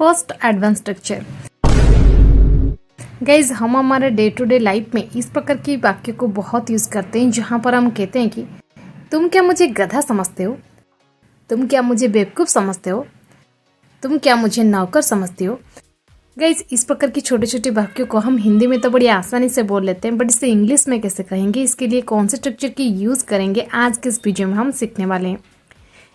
First advance structure. Guys, हम हमारे day to day life में इस प्रकार के वाक्य को बहुत यूज करते हैं जहां पर हम कहते हैं कि तुम क्या मुझे गधा समझते हो, तुम क्या मुझे बेवकूफ समझते हो, तुम क्या मुझे नौकर समझती हो। गाइज, इस प्रकार की छोटे छोटे वाक्यों को हम हिंदी में तो बड़ी आसानी से बोल लेते हैं, बट इसे इंग्लिश में कैसे कहेंगे, इसके लिए कौन से स्ट्रक्चर की यूज करेंगे, आज के इस वीडियो में हम सीखने वाले हैं।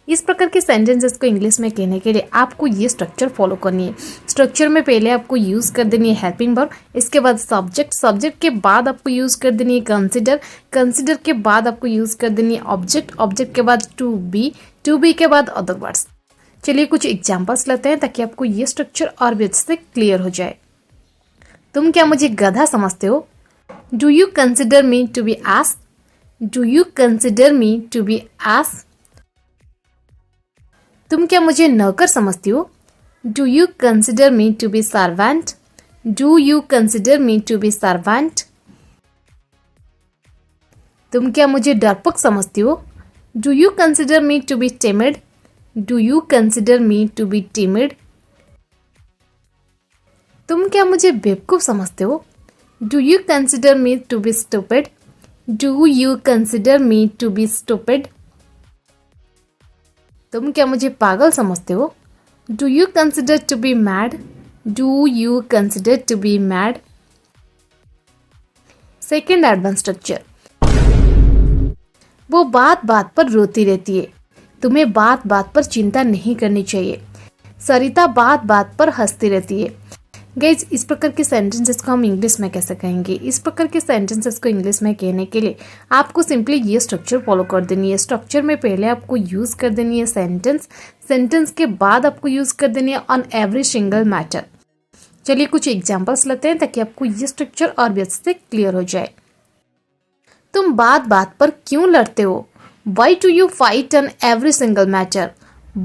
इस प्रकार के सेंटेंसेस को इंग्लिश में कहने के लिए आपको ये स्ट्रक्चर फॉलो करनी है। स्ट्रक्चर में पहले आपको यूज कर देनी है हेल्पिंग वर्ब, इसके बाद सब्जेक्ट, सब्जेक्ट के बाद आपको यूज कर देनी है कंसीडर, कंसीडर के बाद आपको यूज कर देनी है ऑब्जेक्ट, ऑब्जेक्ट के बाद टू बी के बाद अदर वर्ड्स। चलिए कुछ एग्जांपल्स लेते हैं ताकि आपको ये स्ट्रक्चर और भी अच्छे से क्लियर हो जाए। तुम क्या मुझे गधा समझते हो? Do you consider me to be ass? Do you consider me to be ass? तुम क्या मुझे नौकर समझती हो? Do you consider me to be servant? Do you consider me to be servant? तुम क्या मुझे डरपोक समझती हो? Do you consider me to be timid? Do you consider me to be timid? तुम क्या मुझे बेवकूफ समझते हो? Do you consider me to be stupid? Do you consider me to be stupid? तुम क्या मुझे पागल समझते हो? Do you consider to be mad? Do you consider to be mad? Second advance structure. वो बात बात पर रोती रहती है, तुम्हें बात बात पर चिंता नहीं करनी चाहिए। सरिता बात बात पर हंसती रहती है। गाइज, इस प्रकार के सेंटेंसेस को हम इंग्लिश में कैसे कहेंगे? इस प्रकार के सेंटेंसेस को इंग्लिश में कहने के लिए आपको सिंपली ये स्ट्रक्चर फॉलो कर देनी है। स्ट्रक्चर में पहले आपको यूज कर देनी है सेंटेंस, सेंटेंस के बाद आपको यूज कर देनी है ऑन एवरी सिंगल मैटर। चलिए कुछ एग्जांपल्स लेते हैं ताकि आपको ये स्ट्रक्चर और भी अच्छे से क्लियर हो जाए। तुम बात बात पर क्यों लड़ते हो? Why do you fight on every single matter?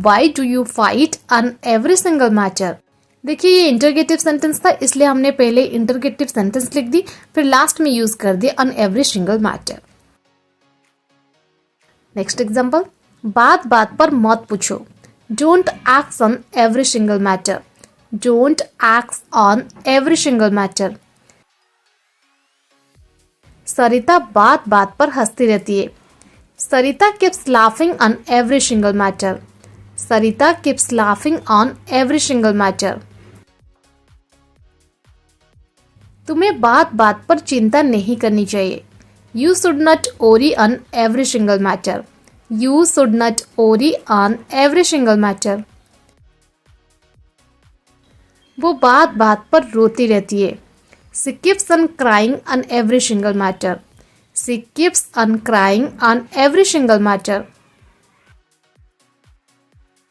Why do you fight on every single matter? देखिए, ये इंटरगेटिव सेंटेंस था, इसलिए हमने पहले इंटरगेटिव सेंटेंस लिख दी, फिर लास्ट में यूज कर दिया on every single matter. Next example, बात बात पर मत पूछो। Don't ask on every single matter. Don't ask on every single matter. Sarita बात बात पर हंसती रहती है। Sarita keeps laughing on every single matter. Sarita keeps laughing on every single matter. तुम्हें बात बात पर चिंता नहीं करनी चाहिए। You should not worry on every single matter. You should not worry on every single matter. वो बात बात पर रोती रहती है। She keeps on crying on every single matter. She keeps on crying on every single matter.